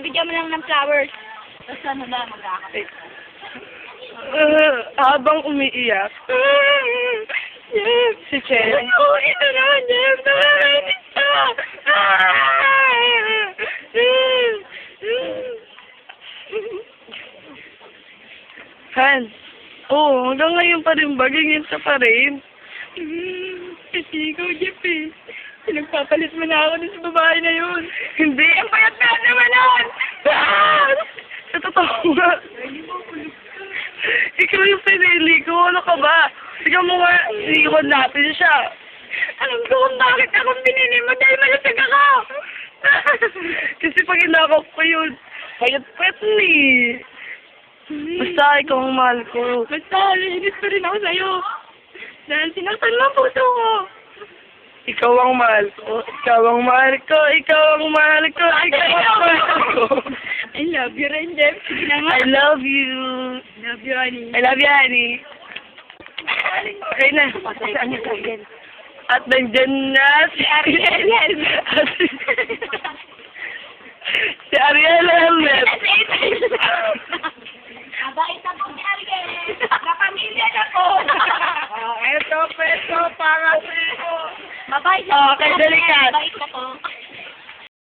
bigyan mo lang ng flowers. Tapos ano lang, magkakapit. Habang umiiyak, si Chen. Ito na, Jeff. Nakakainis ka. Han, oo, hanggang ngayon pa rin ba? Ganyan ka pa rin? Kasi ikaw, Jeff eh. Pinagpapalit mo na ako dun sa babae na yun. Hindi. Ang payat na naman nun! Sa totoo nga. Ikaw yung pinili ko. Ano ka ba? Ikaw mo nga, iwan natin siya. Alam ko kung bakit akong binili mo dahil malasag ako. Kasi pag inakap ko yun, payat-payat ni. Basta ikaw ang mahal ko. Basta, nainis pa rin ako sa'yo. Dahil sinaktan mo ang puso ko. Ikaw ang mahal ko. Ikaw ang mahal ko. Ikaw ang mahal ko. Ikaw ang mahal ko. I love you rin, Jeff. Sige na nga. I love you. Love you, honey. I love you, honey. Okay na. Saan yung Ariel? At nandyan na si Ariel. Si Ariel Helmet. Mabait ako si Ariel. Kapamilya na ko. Eto, peso, para sa'yo. Mabait na Okay, dalikat. Mabait na to.